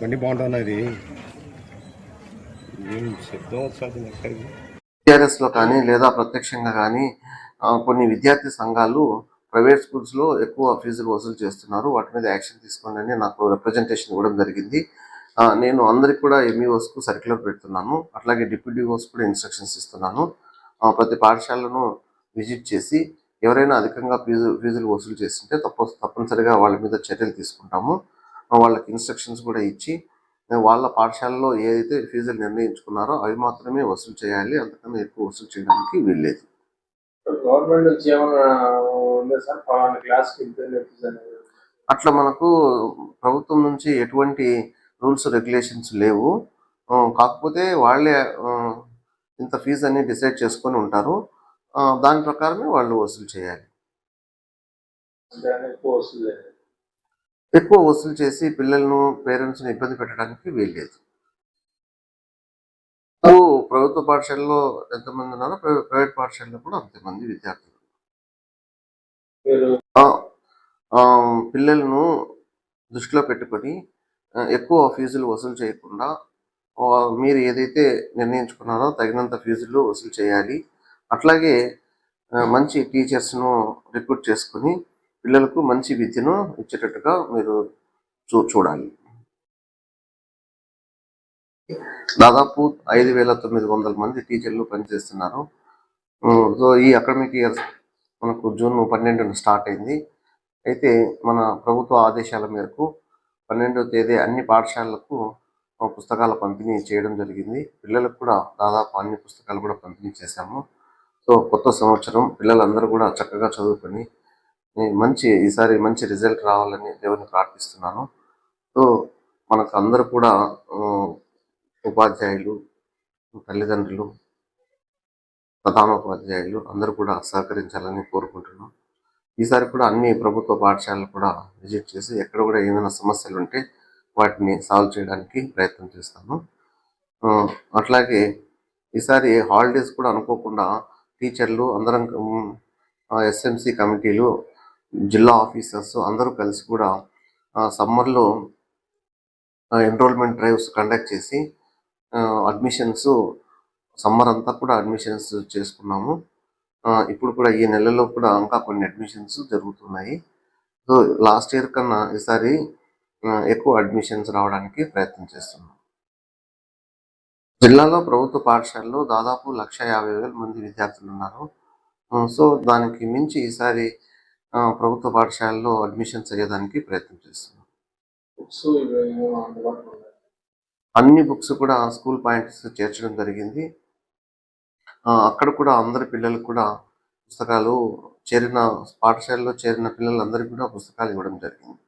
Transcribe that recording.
బండి బాగుంటుంది. ఏం శబ్దం వస్తుంది ఎక్కడికి? టీఆర్ఎస్లో కానీ లేదా ప్రత్యక్షంగా కానీ కొన్ని విద్యార్థి సంఘాలు ప్రైవేట్ స్కూల్స్లో ఎక్కువ ఫీజులు వసూలు చేస్తున్నారు, వాటి మీద యాక్షన్ తీసుకోండి అని నాకు రిప్రజెంటేషన్ ఇవ్వడం జరిగింది. నేను అందరికి కూడా ఎంఈఓస్కు సర్క్యులర్ పెడుతున్నాను, అట్లాగే డిప్యూటీఓస్ కూడా ఇన్స్ట్రక్షన్స్ ఇస్తున్నాను. ప్రతి పాఠశాలను విజిట్ చేసి ఎవరైనా అధికంగా ఫీజులు వసూలు చేస్తుంటే తప్పనిసరిగా వాళ్ళ మీద చర్యలు తీసుకుంటాము. వాళ్ళకి ఇన్స్ట్రక్షన్స్ కూడా ఇచ్చి వాళ్ళ పాఠశాలలో ఏదైతే ఫీజులు నిర్ణయించుకున్నారో అవి మాత్రమే వసూలు చేయాలి, అంతకన్నా ఎక్కువ వసూలు చేయడానికి వీల్లేదు. గవర్నమెంట్ నుంచి ఏమన్నా ఉందా సార్ ఫలానా క్లాస్కి అట్లా మనకు ప్రభుత్వం నుంచి ఎటువంటి రూల్స్ రెగ్యులేషన్స్ లేవు. కాకపోతే వాళ్ళే ఇంత ఫీజు అని డిసైడ్ చేసుకొని ఉంటారు, దాని ప్రకారమే వాళ్ళు వసూలు చేయాలి. ఎక్కువ వసూలు చేసి పిల్లలను పేరెంట్స్ని ఇబ్బంది పెట్టడానికి వీల్లేదు. ప్రభుత్వ పాఠశాలలో ఎంతమంది ఉన్నారో ప్రైవేట్ పాఠశాలలో కూడా అంతమంది విద్యార్థులు. పిల్లలను దృష్టిలో పెట్టుకొని ఎక్కువ ఫీజులు వసూలు చేయకుండా మీరు ఏదైతే నిర్ణయించుకున్నారో తగినంత ఫీజులు వసూలు చేయాలి. అట్లాగే మంచి టీచర్స్ను రిక్రూట్ చేసుకుని పిల్లలకు మంచి విద్యను ఇచ్చేటట్టుగా మీరు చూడాలి. దాదాపు 5,900 మంది టీచర్లు పనిచేస్తున్నారు. సో ఈ అకాడమిక్ ఇయర్ మనకు జూన్ 12న స్టార్ట్ అయింది. అయితే మన ప్రభుత్వ ఆదేశాల మేరకు 12వ తేదీ అన్ని పాఠశాలలకు పుస్తకాల పంపిణీ చేయడం జరిగింది. పిల్లలకు కూడా దాదాపు అన్ని పుస్తకాలు కూడా పంపిణీ చేశాము. సో కొత్త సంవత్సరం పిల్లలందరూ కూడా చక్కగా చదువుకొని ఈసారి మంచి రిజల్ట్ రావాలని దేవుని ప్రార్థిస్తున్నాను. సో మనకు అందరూ కూడా ఉపాధ్యాయులు, తల్లిదండ్రులు, ప్రధానోపాధ్యాయులు అందరూ కూడా సహకరించాలని కోరుకుంటున్నాం. ఈసారి కూడా అన్ని ప్రభుత్వ పాఠశాలలు కూడా విజిట్ చేసి ఎక్కడ కూడా ఏమైనా సమస్యలు ఉంటే వాటిని సాల్వ్ చేయడానికి ప్రయత్నం చేస్తాము. అట్లాగే ఈసారి హాలిడేస్ కూడా అనుకోకుండా టీచర్లు అందరం ఎస్ఎంసి కమిటీలు, జిల్లా ఆఫీసర్స్ అందరూ కలిసి కూడా సమ్మర్లో ఎన్రోల్మెంట్ డ్రైవ్స్ కండక్ట్ చేసి అడ్మిషన్స్ సమ్మర్ అంతా కూడా అడ్మిషన్స్ చేసుకున్నాము. ఇప్పుడు కూడా ఈ నెలలో కూడా ఇంకా కొన్ని అడ్మిషన్స్ జరుగుతున్నాయి. సో లాస్ట్ ఇయర్ కన్నా ఈసారి ఎక్కువ అడ్మిషన్స్ రావడానికి ప్రయత్నం చేస్తున్నాం. జిల్లాలో ప్రభుత్వ పాఠశాలలో దాదాపు 150,000 మంది విద్యార్థులు ఉన్నారు. సో దానికి మించి ఈసారి ప్రభుత్వ పాఠశాలలో అడ్మిషన్స్ అయ్యేదానికి ప్రయత్నం చేస్తున్నాం. అన్ని బుక్స్ కూడా స్కూల్ పాయింట్స్ చేర్చడం జరిగింది. అక్కడ కూడా అందరి పిల్లలకు కూడా పుస్తకాలు పాఠశాలలో చేరిన పిల్లలందరికీ కూడా పుస్తకాలు ఇవ్వడం జరిగింది.